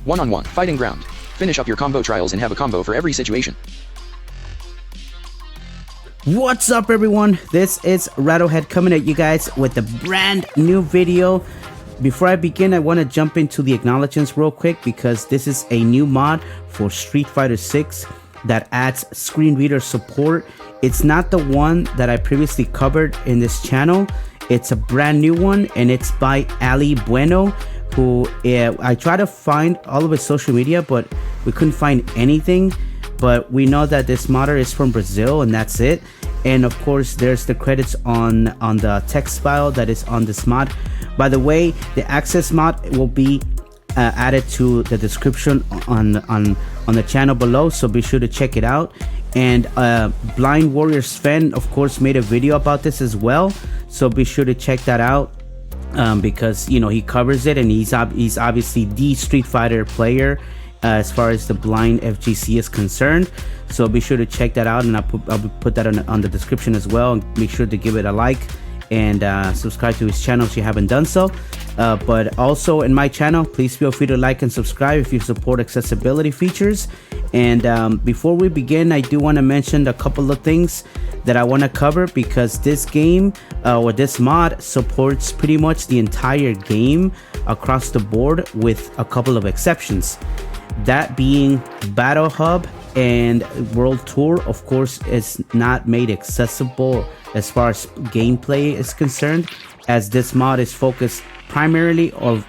One-on-one, fighting ground. Finish up your combo trials and have a combo for every situation. What's up everyone, this is Rattlehead coming at you guys with a brand new video. Before I begin, I want to jump into the acknowledgments real quick because this is a new mod for Streetfighter 6 that adds screen reader support. It's not the one that I previously covered in this channel. It's a brand new one and it's by Ali Bueno, who I tried to find all of his social media but we couldn't find anything. But we know that this modder is from Brazil and that's it. And of course there's the credits on the text file that is on this mod. By the way, the access mod will be added to the description on the channel below, so be sure to check it out. And Blind Warrior Sven of course made a video about this as well, so be sure to check that out because you know he covers it and he's obviously the Street Fighter player as far as the blind FGC is concerned. So be sure to check that out, and I'll put that on the description as well. And make sure to give it a like and subscribe to his channel if you haven't done so. But also in my channel, please feel free to like and subscribe if you support accessibility features. And before we begin, I do want to mention a couple of things that I want to cover, because this game or this mod supports pretty much the entire game across the board with a couple of exceptions. That being Battle Hub and World Tour, of course, is not made accessible as far as gameplay is concerned, as this mod is focused primarily of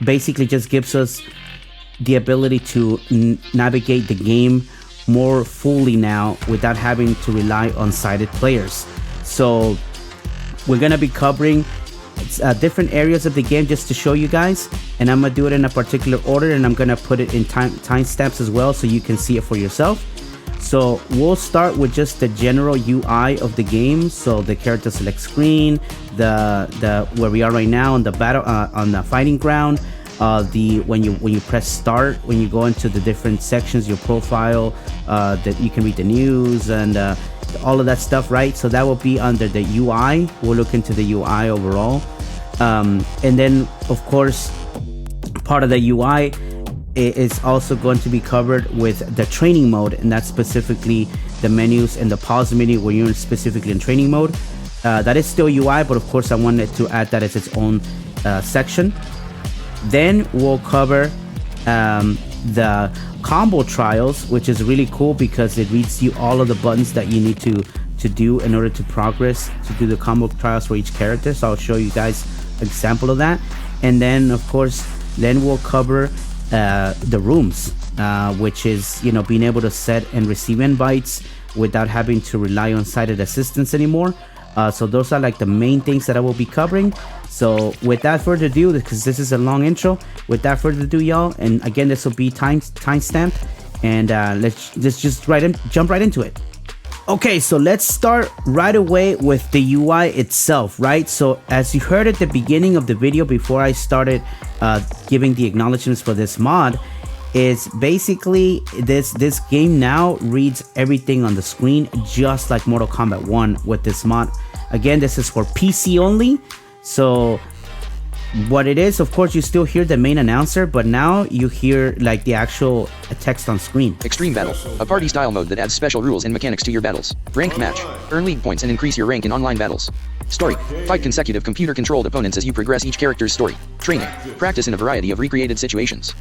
basically just gives us the ability to navigate the game more fully now without having to rely on sighted players. So we're gonna be covering different areas of the game just to show you guys, and I'm gonna do it in a particular order, and I'm gonna put it in timestamps as well so you can see it for yourself. So we'll start with just the general UI of the game. So the character select screen, the where we are right now on the battle on the fighting ground, when you press start, when you go into the different sections, your profile, that you can read the news and all of that stuff, right? So that will be under the UI. We'll look into the UI overall, and then of course part of the UI is also going to be covered with the training mode, and that's specifically the menus and the pause menu where you're specifically in training mode. That is still UI, but of course I wanted to add that as its own section. Then we'll cover the combo trials, which is really cool because it reads you all of the buttons that you need to do in order to progress to do the combo trials for each character. So I'll show you guys an example of that. And then of course then we'll cover the rooms, which is, you know, being able to set and receive invites without having to rely on sighted assistance anymore. So those are like the main things that I will be covering. So without further ado, because this is a long intro, without further ado, y'all, and again this will be timestamped, and let's just jump right into it. Okay, so let's start right away with the UI itself, right? So as you heard at the beginning of the video before I started giving the acknowledgments for this mod, is basically this game now reads everything on the screen just like Mortal Kombat 1 with this mod. Again, this is for PC only. So what it is, of course, you still hear the main announcer, but now you hear like the actual text on screen. Extreme Battle, a party style mode that adds special rules and mechanics to your battles. Ranked Match, earn league points and increase your rank in online battles. Story, fight consecutive computer controlled opponents as you progress each character's story. Training, practice in a variety of recreated situations.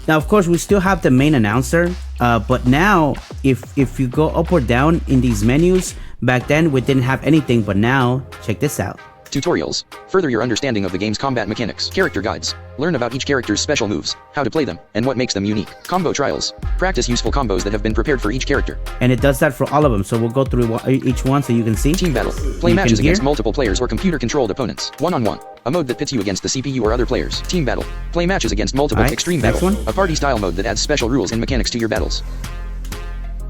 Now of course we still have the main announcer, but now if you go up or down in these menus, back then we didn't have anything, but now check this out. Tutorials, further your understanding of the game's combat mechanics. Character guides, learn about each character's special moves, how to play them, and what makes them unique. Combo trials, practice useful combos that have been prepared for each character. And it does that for all of them, so we'll go through each one so you can see. Team battle, play matches against multiple players or computer controlled opponents. One-on-one, a mode that pits you against the CPU or other players. Team battle, play matches against multiple. Extreme battle, a party style mode that adds special rules and mechanics to your battles.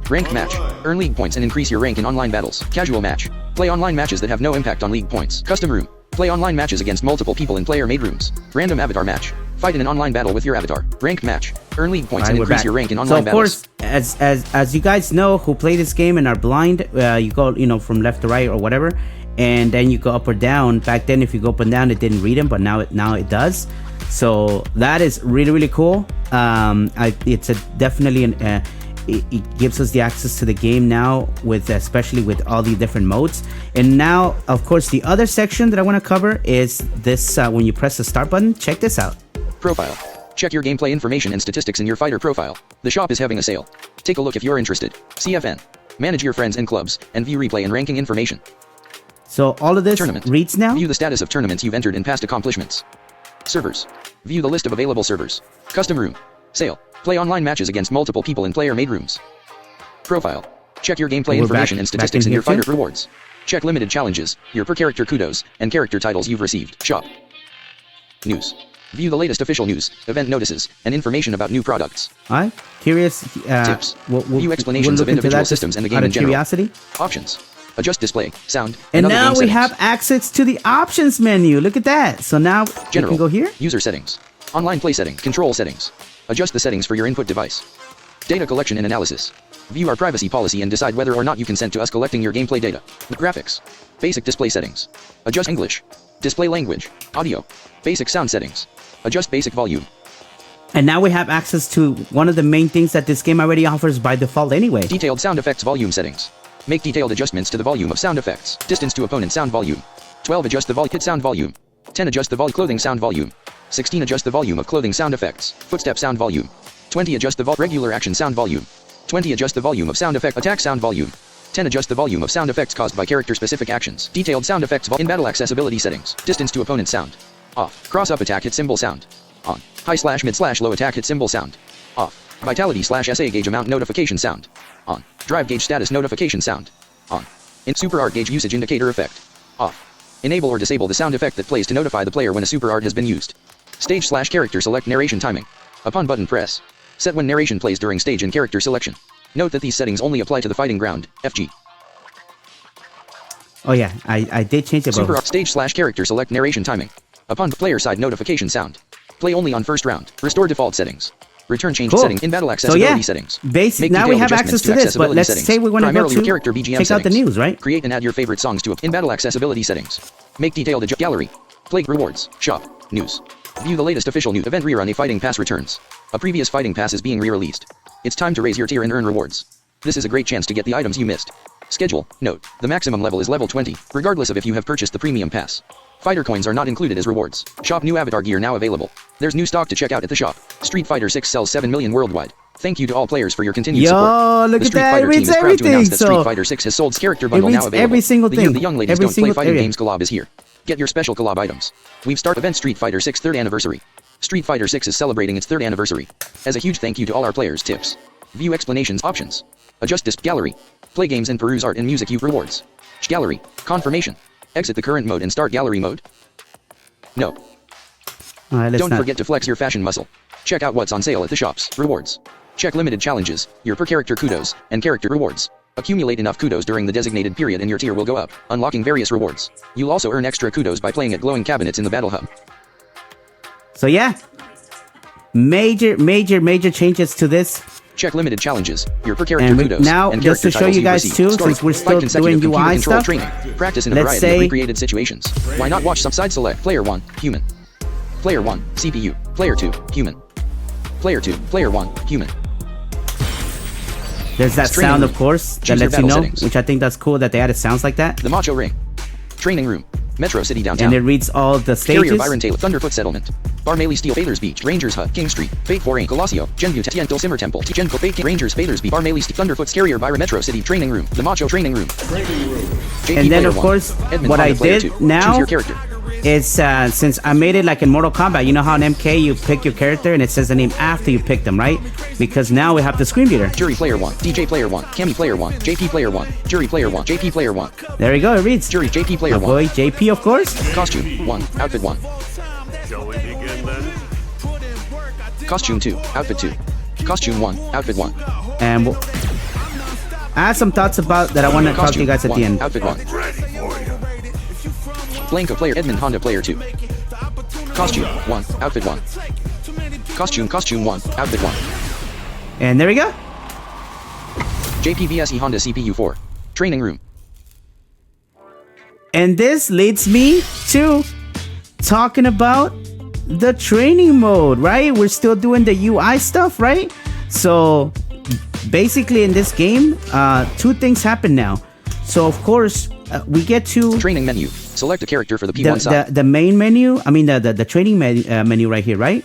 Ranked match, earn league points and increase your rank in online battles. Casual match, play online matches that have no impact on league points. Custom room, play online matches against multiple people in player-made rooms. Random avatar match, fight in an online battle with your avatar. Ranked match, earn league points and increase your rank in online battles. So of course, as you guys know who play this game and are blind, you go, you know, from left to right or whatever, and then you go up or down. Back then if you go up and down it didn't read them, but now it does. So that is really, really cool. It's definitely it gives us the access to the game now, especially with all the different modes. And now, of course, the other section that I want to cover is this. When you press the start button, check this out. Profile. Check your gameplay information and statistics in your fighter profile. The shop is having a sale. Take a look if you're interested. CFN. Manage your friends and clubs, and view replay and ranking information. So all of this reads now? View the status of tournaments you've entered and past accomplishments. Servers. View the list of available servers. Custom room. Sale. Play online matches against multiple people in player-made rooms. Profile. Check your gameplay information and statistics in your fighter rewards. Check limited challenges, your per-character kudos, and character titles you've received. Shop. News. View the latest official news, event notices, and information about new products. Alright, curious. Tips. View explanations of individual systems and the game in general. Curiosity. Options. Adjust display, sound, and other now game we settings. have access to the options menu. Look at that. So now we can go here. User settings. Online play settings. Control settings. Adjust the settings for your input device. Data collection and analysis. View our privacy policy and decide whether or not you consent to us collecting your gameplay data. Graphics. Basic display settings. Adjust English. Display language. Audio. Basic sound settings. Adjust basic volume. And now we have access to one of the main things that this game already offers by default anyway. Detailed sound effects volume settings. Make detailed adjustments to the volume of sound effects. Distance to opponent sound volume. 12 adjust the hit sound volume. 10 adjust the clothing sound volume. 16 adjust the volume of clothing sound effects. Footstep sound volume. 20 adjust the regular action sound volume. 20 adjust the volume of sound effect attack sound volume. 10 adjust the volume of sound effects caused by character specific actions. Detailed sound effects in battle accessibility settings. Distance to opponent sound. Off. Cross up attack hit symbol sound. On. High / mid / low attack hit symbol sound. Off. Vitality / SA gauge amount notification sound. On. Drive gauge status notification sound. On. In super art gauge usage indicator effect. Off. Enable or disable the sound effect that plays to notify the player when a super art has been used. Stage / character select narration timing. Upon button press. Set when narration plays during stage and character selection. Note that these settings only apply to the fighting ground, FG. Oh yeah, I did change it. Super art stage / character select narration timing. Upon player side notification sound. Play only on first round. Restore default settings. Return change settings in battle accessibility settings. Basic. Now we have access to this, but let's say we want to go to character BGM check out the news, right? Create and add your favorite songs to in battle accessibility settings. Make detailed gallery. Play rewards. Shop. News. View the latest official news. Event rerun. A fighting pass returns. A previous fighting pass is being re-released. It's time to raise your tier and earn rewards. This is a great chance to get the items you missed. Schedule. Note. The maximum level is level 20, regardless of if you have purchased the premium pass. Fighter coins are not included as rewards. Shop new avatar gear now available. There's new stock to check out at the shop. Streetfighter 6 sells 7 million worldwide. Thank you to all players for your continued support. Look the at that, it reads everything. To announce that Streetfighter 6 has sold character bundle now available. Every single thing. The Young Ladies Don't Play Fighting Games collab is here. Get your special collab items. We've started event Streetfighter 6 3rd anniversary. Streetfighter 6 is celebrating its 3rd anniversary. As a huge thank you to all our players. Tips. View explanations options. Adjust disc gallery. Play games and peruse art and music you rewards. Gallery. Confirmation. Exit the current mode and start gallery mode. No. Don't forget to flex your fashion muscle. Check out what's on sale at the shops. Rewards. Check limited challenges, your per character kudos, and character rewards. Accumulate enough kudos during the designated period and your tier will go up, unlocking various rewards. You'll also earn extra kudos by playing at glowing cabinets in the battle hub. So yeah, major changes to this. Check limited challenges, your per character kudos, now, and just to show you guys too, since we're still doing UI stuff, training. Practice in a variety of recreated situations. Why not watch some side select? Player 1, human. Player 1, CPU. Player 2, human. Player 2, player 1, human. There's that sound, of course, that lets you know, which I think that's cool that they added sounds like that. The Macho Ring. Training room. Metro City downtown. And it reads all the stages. Carrier Byron Taylor. Thunderfoot Settlement. Barmaley Steel. Bathers Beach. Rangers Hut. King Street. Fate 4 Inc. Colosio. Genview. Tiental Simmer Temple. Genco. Fate Rangers. Bathers Beach. Barmaley Steel. Thunderfoot's Carrier Byron Metro City. Training room. The Macho Training room. And then of course, what I did now Choose your character. is since I made it like in Mortal Kombat, you know how in MK you pick your character and it says the name after you pick them, right? Because now we have the screen reader. Jury player 1, DJ player 1, Cammy player 1, JP player 1, Jury player 1, JP player 1. There you go, it reads. Jury JP player 1. Boy, JP of course. Costume 1, outfit 1. Shall we begin then? Costume 2, outfit 2. Costume 1, outfit 1. And we'll, I have some thoughts about that I want to talk to you guys at the end. Outfit 1. Blanca player Edmund Honda player 2. Costume 1, outfit 1. Costume 1, outfit 1. And there we go. JPVSE Honda CPU 4. Training room. And this leads me to talking about the training mode, right? We're still doing the UI stuff, right? So basically in this game, two things happen now. So of course, we get to training menu. Select a character for the P1 side. The main menu, I mean the training menu right here, right?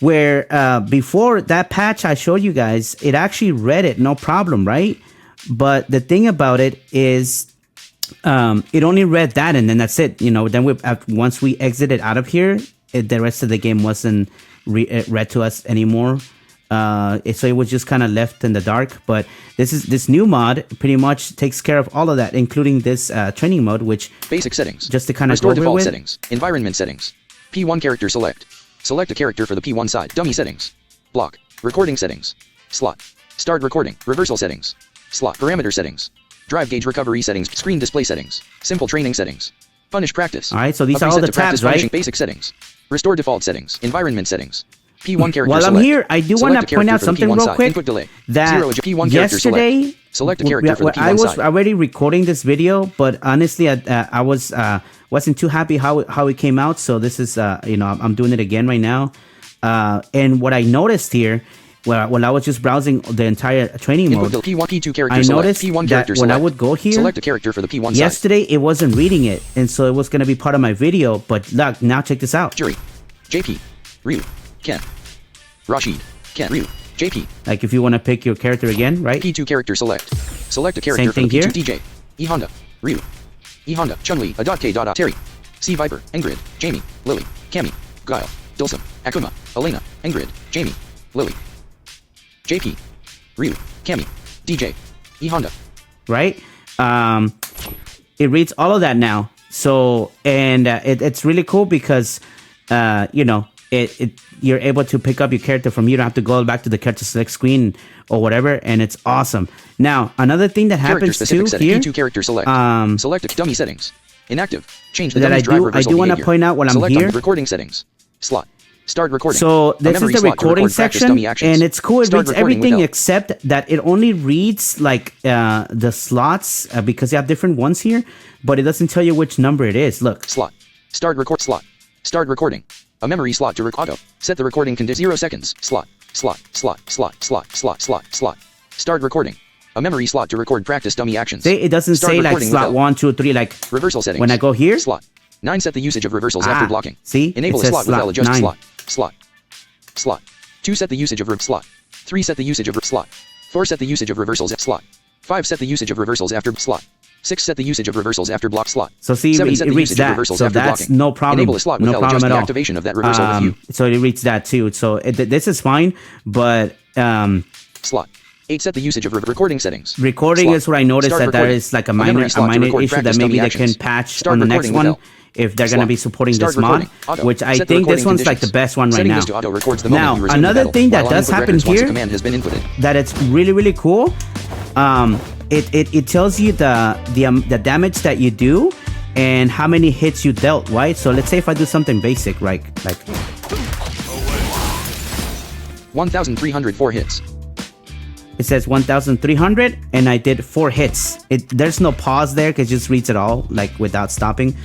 Where before that patch I showed you guys, it actually read it, no problem, right? But the thing about it is, it only read that and then that's it. You know, then once we exited out of here, the rest of the game wasn't read to us anymore. So it was just kind of left in the dark. But this new mod pretty much takes care of all of that, including this training mode, which basic settings. Just to kind of restore go over default with. settings. Environment settings. P1 character select. Select a character for the P1 side. Dummy settings. Block. Recording settings. Slot. Start recording. Reversal settings. Slot. Parameter settings. Drive gauge recovery settings. Screen display settings. Simple training settings. Punish practice. All right, so these A are all preset the to practice tabs, right? punishing basic settings. Restore default settings. Environment settings. P1 character While select. I'm here, I do want Select a to point character out for the something P1 real side. quick. Input delay. That 0 P1 character yesterday, select a character for the P1 I was side. already recording this video, but honestly, I wasn't too happy how it came out. So this is, I'm doing it again right now. And what I noticed here, while I was just browsing the entire training mode, P1, P2 character I noticed P1 that character when I select. would go here, Select a character for the P1 side. yesterday it wasn't reading it, and so it was going to be part of my video. But look, now check this out. Jury. JP. Ryu. Ken. Rashid. Ken. Ryu. JP. Like if you want to pick your character again, right? P2 character select. Select a character Same for the thing P2 here. DJ. E Honda. Ryu. E Honda. Chun-Li. A.K. Terry. C Viper. Ingrid. Jamie. Lily. Cammy. Guile. Dulcim. Akuma. Elena. Ingrid. Jamie. Lily. JP. Ryu. Cammy. DJ. E Honda. Right? It reads all of that now. So, and it's really cool because, you're able to pick up your character from, you don't have to go back to the character select screen or whatever, and it's awesome. Now, another thing that happens too here, P2 character select. Select dummy settings. Inactive. Change the that dummy's drive I reversal do want to behavior. point out while I'm Select here. recording settings. Slot. Start recording. So A this memory is the slot to recording record practice section, dummy actions. and it's cool. It Start reads recording everything without. except that it only reads like the slots because you have different ones here, but it doesn't tell you which number it is. Look. Slot. Start record slot. Start recording. A memory slot to auto. Set the recording condition 0 seconds. Slot. Slot. Slot. Slot. Slot. Slot. Slot. Slot. Start recording. A memory slot to record practice dummy actions. See, it doesn't Start say like recording slot without. 1, 2, 3 like Reversal settings. when I go here. Slot. 9 set the usage of reversals after blocking. See? Enable It a says slot with L adjust 9. slot. Slot. Slot. 2 set the usage of slot. 3 set the usage of slot. 4 set the usage of reversals at slot. 5 set the usage of reversals after slot. 6 set the usage of reversals after block slot. So see, 7 it set the reads usage of that. reversals So after that's blocking. no problem. Enable a slot with No L problem adjust at the all. activation of that reversal with you. So it reads that too. So this is fine, but Slot. 8 set the usage of recording settings. recording Slot. is where I noticed Start that there recording. is like a memory minor slot to record issue that practice maybe dummy they can actions. patch Start on the next recording one with L. if they're going to Slot. be supporting Start this mod, recording. Auto. which I Set the think this recording one's like the conditions. best one right Setting now. is to auto records the moment Now, you resume another the battle, thing that while does input happen records once a here command has been inputted. that it's really, really cool. It tells you the damage that you do and how many hits you dealt, right? So let's say if I do something basic, right? Like 1,304 hits. it says 1,300 and I did 4 hits. There's no pause there because it just reads it all like without stopping.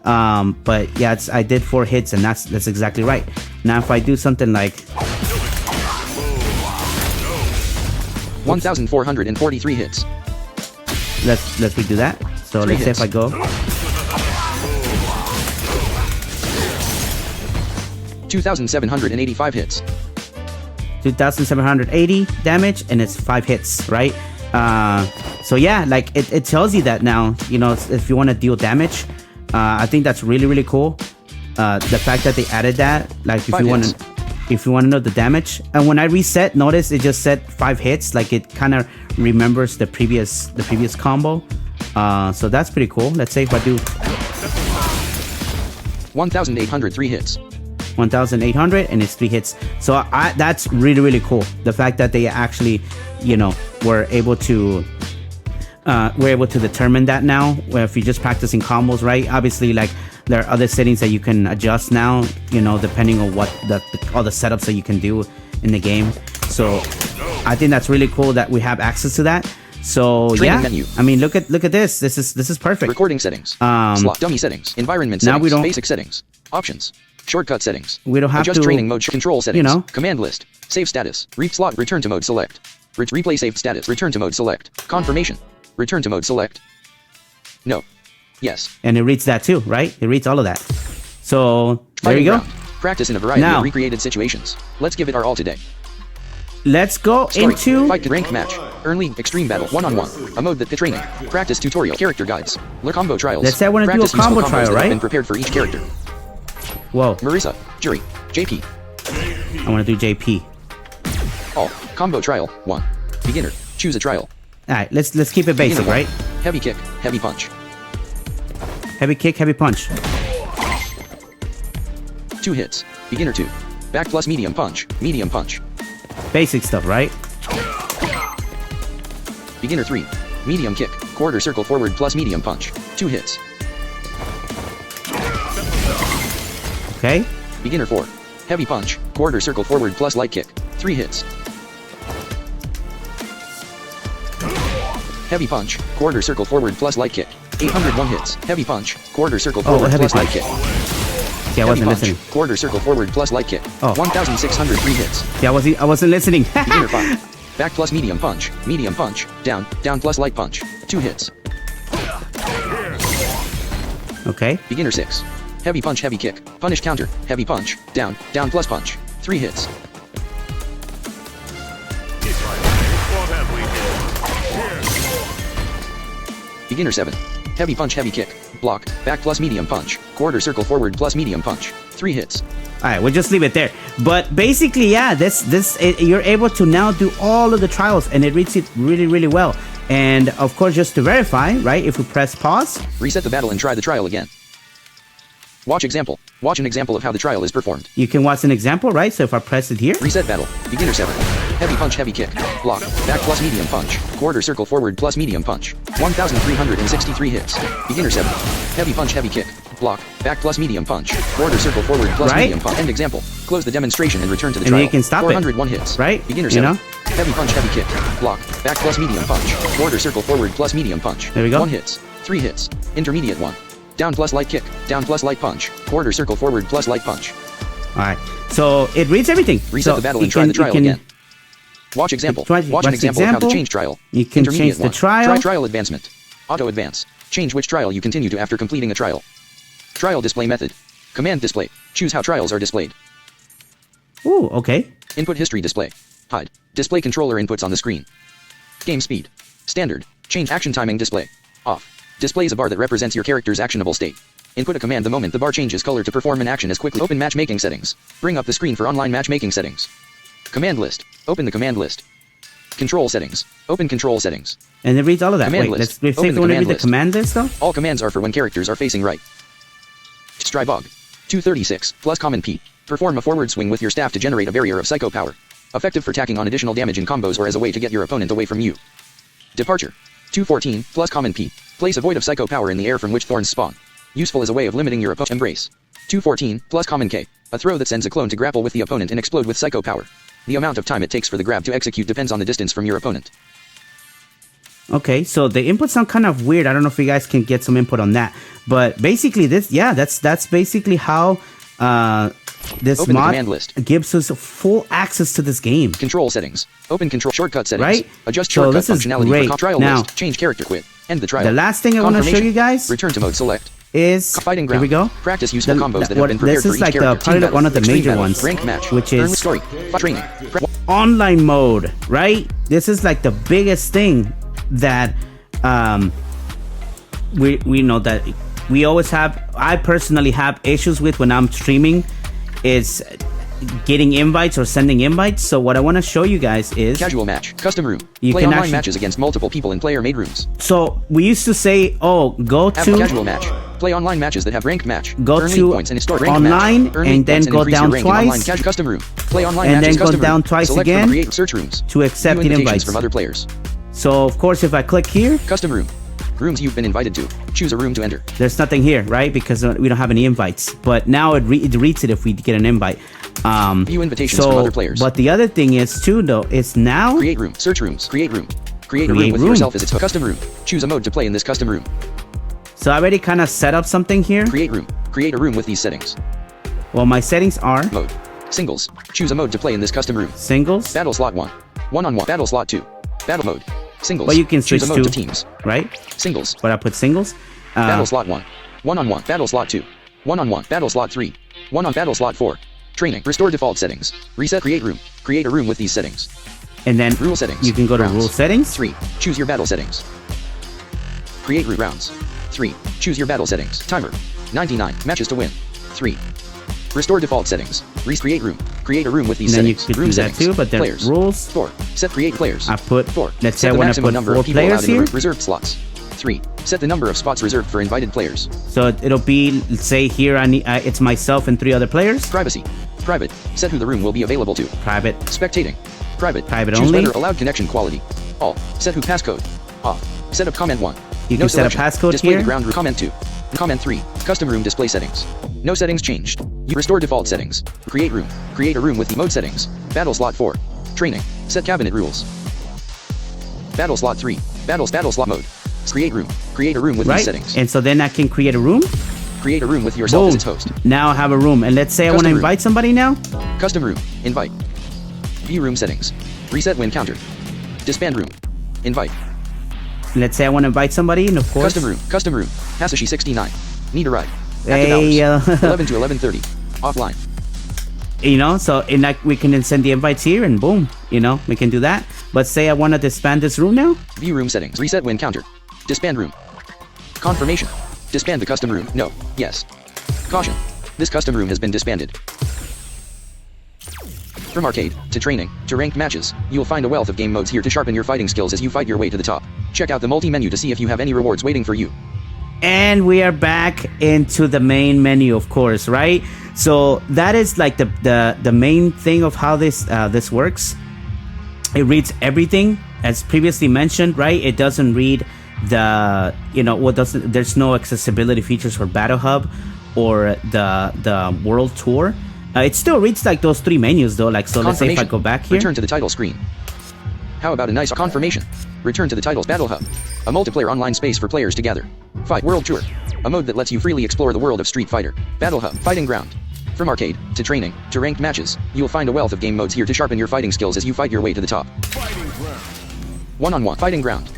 But yeah, I did 4 hits and that's exactly right. Now if I do something like 1,443 hits. let's redo that. So 3 let's hits. say if I go 2,785 hits. 2,780 damage and it's 5 hits, right? So yeah, like it tells you that now, if you want to deal damage. I think that's really, really cool. The fact that they added that, like if you want to know the damage. And when I reset, notice it just said 5 hits, like it kind of remembers the previous combo. So that's pretty cool. Let's say if I do 1,803 hits. 1,800 and it's 3 hits. So that's really, really cool. The fact that they actually, were able to determine that now. Where if you're just practicing combos, right? Obviously, like there are other settings that you can adjust now, depending on what all the setups that you can do in the game. So I think that's really cool that we have access to that. So Training yeah, menu. I mean, look at this. This is perfect. Recording settings. Slot dummy settings. Environment Now settings. we don't- Basic settings. Options. Shortcut settings. We don't have Adjust to... training mode. Control settings. You know. Command list. Save status. Slot. Return to mode. Select. Replay saved status. Return to mode. Select. Confirmation. Return to mode. Select. No. Yes. And it reads that too, right? It reads all of that. So, there you go. Round. Practice in a variety of recreated situations. Let's give it our all today. Let's go into... Fight ranked match. Earn league. Extreme battle. 1-on-1. A mode that pit training. Practice tutorial. Character guides. Learn combo trials. Let's say I want to do a combo trial, right? Been prepared for each character. Whoa. Marisa. Jury. JP. I want to do JP. All. Combo trial. 1. Beginner. Choose a trial. Alright, let's keep it basic, right? Heavy kick. Heavy punch. Heavy kick, heavy punch. 2 hits. Beginner 2. Back plus medium punch. Medium punch. Basic stuff, right? Beginner 3. Medium kick. Quarter circle forward plus medium punch. 2 hits. Okay. Beginner 4. Heavy punch. Quarter circle forward plus light kick. 3 hits. Heavy punch. Quarter circle forward plus light kick. 801 hits. Heavy punch. Quarter circle forward plus light kick. See, I wasn't listening. Quarter circle forward plus light kick. 1,603 hits. See, I wasn't listening. Beginner 5. Back plus medium punch. Medium punch. Down. Down plus light punch. 2 hits. Okay. Beginner 6. Heavy punch, heavy kick. Punish counter. Heavy punch. Down. Down plus punch. 3 hits. Beginner 7. Heavy punch, heavy kick. Block. Back plus medium punch. Quarter circle forward plus medium punch. 3 hits. Alright, we'll just leave it there. But basically, yeah, you're able to now do all of the trials, and it reads it really, really well. And of course, just to verify, right, if we press pause. Reset the battle and try the trial again. Watch example. Watch an example of how the trial is performed. You can watch an example, right? So if I press it here. Reset battle. Beginner 7. Heavy punch, heavy kick. Block. Back plus medium punch. Quarter circle forward plus medium punch. 1,363 hits. Beginner 7. Heavy punch, heavy kick. Block. Back plus medium punch. Quarter circle forward plus medium punch. End example. Close the demonstration and return to the trial. And you can stop 401 hits. Right? Beginner 7. Heavy punch, heavy kick. Block. Back plus medium punch. Quarter circle forward plus medium punch. There we go. 1 hits. 3 hits. Intermediate 1. Down plus light kick. Down plus light punch. Quarter circle forward plus light punch. Alright. So it reads everything. Reset the battle and try the trial again. Watch example. Watch an example of how to change trial. You can change the trial. Try trial advancement. Auto advance. Change which trial you continue to after completing a trial. Trial display method. Command display. Choose how trials are displayed. Ooh, okay. Input history display. Hide. Display controller inputs on the screen. Game speed. Standard. Change action timing display. Off. Displays a bar that represents your character's actionable state. Input a command the moment the bar changes color to perform an action as quickly. Open matchmaking settings. Bring up the screen for online matchmaking settings. Command list. Open the command list. Control settings. Open control settings. And it reads all of that. Command Wait, list. let's see if we want to read the command list though. All commands are for when characters are facing right. Stribog. 236 plus common P. Perform a forward swing with your staff to generate a barrier of psycho power. Effective for tacking on additional damage in combos or as a way to get your opponent away from you. Departure. 214 plus common P. Place a void of psycho power in the air from which thorns spawn. Useful as a way of limiting your opponent's embrace. 214 plus common K. A throw that sends a clone to grapple with the opponent and explode with psycho power. The amount of time it takes for the grab to execute depends on the distance from your opponent. Okay, so the inputs sound kind of weird. I don't know if you guys can get some input on that. But basically that's basically how this Open mod command list. gives us full access to this game. Control settings. Open control shortcut settings. Right? Adjust So shortcut this is functionality great. for trial Now, list. Change character quit. End the trial. The last thing I want to show you guys Return to mode select. is Fighting ground. Here we go. Practice useful combos that have been prepared this for is each like character. probably Team one of the battle, major extreme ones, battle, rank match, which earn is story, training. online mode, right? This is like the biggest thing that we know that we always have. I personally have issues with when I'm streaming is getting invites or sending invites. So what I want to show you guys is casual match, custom room. You Play can online actually, matches against multiple people in player-made rooms. So we used to say, oh, go Have to casual match. Play online matches that have ranked match. Go earn to points and store rank online match. Earn and then points go increase your down rank in online twice. Custom room. Play online And matches then go custom down room. twice Select again from create search rooms. to accept View the invitations invites from other players. So of course, if I click here, Custom room. Rooms you've been invited to. Choose a room to enter. there's nothing here, right? Because we don't have any invites. But now it reads it if we get an invite. View invitations from other players. But the other thing is too, though, it's now Create room. Search rooms. Create room. Create a room with yourself as its custom room. Choose a mode to play in this custom room. So I already kind of set up something here. Create room. Create a room with these settings. Well, my settings are Mode. Singles. Choose a mode to play in this custom room. singles. Battle slot 1. One-on-one. Battle slot 2. Battle mode. Singles. But you can switch Choose a mode to teams. right? Singles. But I put singles. Battle slot 1. One-on-one. Battle slot 2. One-on-one. Battle slot 3. One on battle slot 4. Training. Restore default settings. Reset create room. Create a room with these settings. And then Rule settings. you can go to Rounds. rule settings. 3. Choose your battle settings. Create route rounds. 3. Choose your battle settings. Timer. 99. Matches to win. 3. Restore default settings. Recreate room. Create a room with these And then you settings. could Room do that settings. too, but then Players. rules. 4. Set create players. I put 4. let's say Set I the want to maximum put number 4 of people players allowed in here. the reserved slots. 3. Set the number of spots reserved for invited players. So it'll be, let's say here I need it's myself and 3 other players. Privacy. Private. Set who the room will be available to. Private. Spectating. Private. Private Choose only. whether allowed connection quality. All. Set who passcode. Off. Set up comment 1. You No can set a selection. passcode Display here. the ground room. Comment 2. Comment 3. Custom room display settings. No settings changed. You restore default settings. Create room. Create a room with the mode settings. Battle slot 4. Training. Set cabinet rules. Battle slot 3. Battle slot mode. Create room. Create a room with Right. these settings. And so then I can create a room. Create a room with yourself Boom. as its host. Now I have a room. And let's say I want to Custom room. invite somebody now. Custom room. Invite. View room settings. Reset when counter. Disband room. Invite. Let's say I want to invite somebody, and of course. Custom room. Custom room. Hasashi 69. Need a ride. Active Hey, hours. 11 to 11:30. Offline. You know, so in like we can then send the invites here, and boom, you know, we can do that. But say I want to disband this room now. View room settings. Reset when counter. Disband room. Confirmation. Disband the custom room. No. Yes. Caution. This custom room has been disbanded. From arcade to training to ranked matches, you will find a wealth of game modes here to sharpen your fighting skills as you fight your way to the top. Check out the multi-menu to see if you have any rewards waiting for you. And we are back into the main menu, of course, right? So that is like the main thing of how this works. It reads everything as previously mentioned, right? It doesn't read there's no accessibility features for Battle Hub or the World Tour. It still reads like those 3 menus though. Like, so let's say if I go back here. Return to the title screen. How about a nice confirmation? Return to the title's Battle Hub. A multiplayer online space for players to gather. Fight World Tour. A mode that lets you freely explore the world of Street Fighter. Battle Hub. Fighting ground. From arcade to training to ranked matches, you'll find a wealth of game modes here to sharpen your fighting skills as you fight your way to the top. One-on-one. Fighting ground.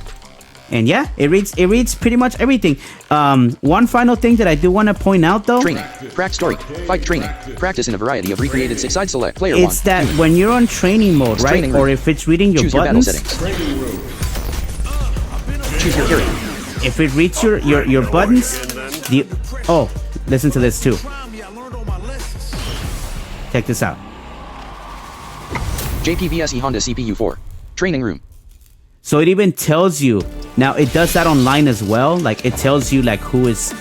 And yeah, it reads pretty much everything. One final thing that I do want to point out though. Training. Crack story. Fight training. Practice in a variety of recreated side select. Player It's 1. that when you're on training mode, right? Training room. Or if it's reading your Choose your battle buttons. settings. Choose your carry. If it reads your buttons, listen to this too. Check this out. JPVSE Honda CPU 4. Training room. So it even tells you. Now it does that online as well. Like it tells you like who's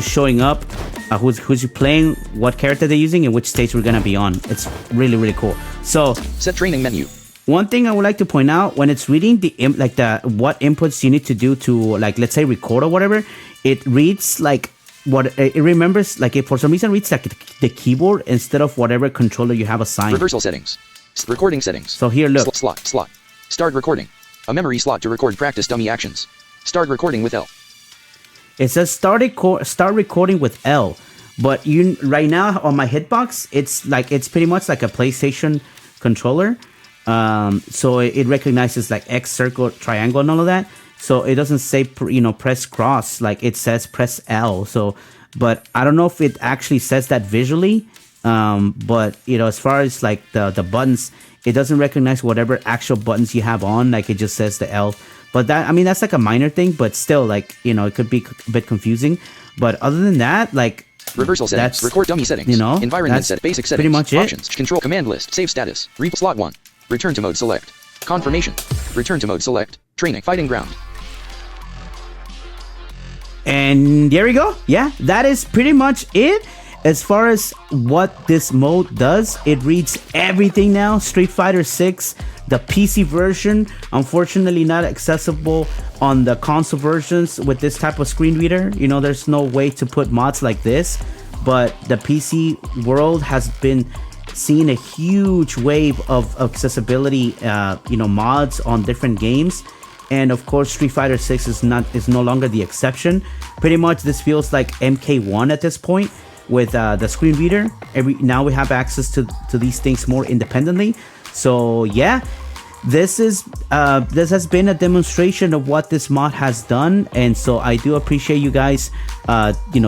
showing up, who's playing, what character they're using, and which stage we're gonna be on. It's really, really cool. So Set training menu. one thing I would like to point out when it's reading what inputs you need to do to, like, let's say record or whatever, it reads like what it remembers, like if for some reason reads like the keyboard instead of whatever controller you have assigned. Reversal settings. Recording settings. So here, look. Slot. Start recording. A memory slot to record practice dummy actions. Start recording with L. It says start recording with L, but right now on my hitbox, it's pretty much like a PlayStation controller. So it recognizes like X, circle, triangle, and all of that. So it doesn't say press cross, like it says press L. So, but I don't know if it actually says that visually. But as far as like the buttons, it doesn't recognize whatever actual buttons you have on. Like it just says the L. But that's like a minor thing, but still, like, it could be a bit confusing. But other than that, like, reversal settings, record dummy settings, environment set, basic settings, pretty much options, it. Control command list, save status, slot 1, return to mode select, confirmation, return to mode select, training, fighting ground. And there we go. Yeah, that is pretty much it. As far as what this mode does, it reads everything now. Street Fighter 6, the PC version, unfortunately not accessible on the console versions with this type of screen reader. There's no way to put mods like this, but the PC world has been seeing a huge wave of accessibility, mods on different games. And of course, Street Fighter 6 is no longer the exception. Pretty much this feels like MK1 at this point. with the screen reader. Now we have access to these things more independently. So yeah, this has been a demonstration of what this mod has done, and so I do appreciate you guys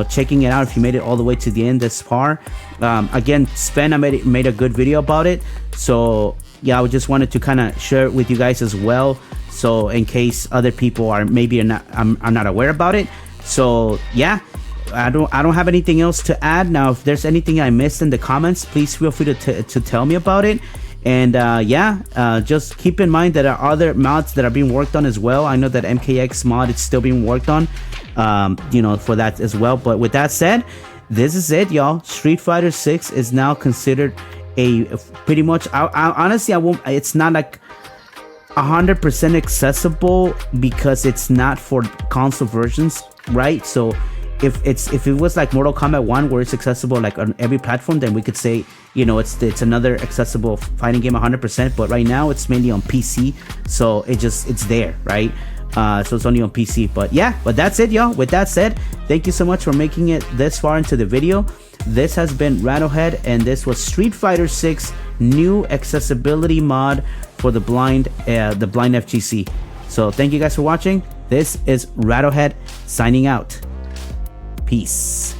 checking it out if you made it all the way to the end this far. Again, Sven, I made a good video about it, so yeah, I just wanted to kind of share it with you guys as well, so in case other people are not aware about it. So yeah, I don't have anything else to add. Now, if there's anything I missed in the comments, please feel free to tell me about it. And just keep in mind that there are other mods that are being worked on as well. I know that MKX mod is still being worked on, for that as well. But with that said, this is it, y'all. Street Fighter 6 is now considered a pretty much. Honestly, it's not like 100% accessible because it's not for console versions, right? So if it was like Mortal Kombat 1 where it's accessible like on every platform, then we could say it's another accessible fighting game 100%. But right now it's mainly on PC, so it's there, right? So it's only on PC. But yeah, but that's it, y'all. With that said, thank you so much for making it this far into the video. This has been Rattlehead, and this was Street Fighter 6 new accessibility mod for the blind FGC. So thank you guys for watching. This is Rattlehead signing out. Peace.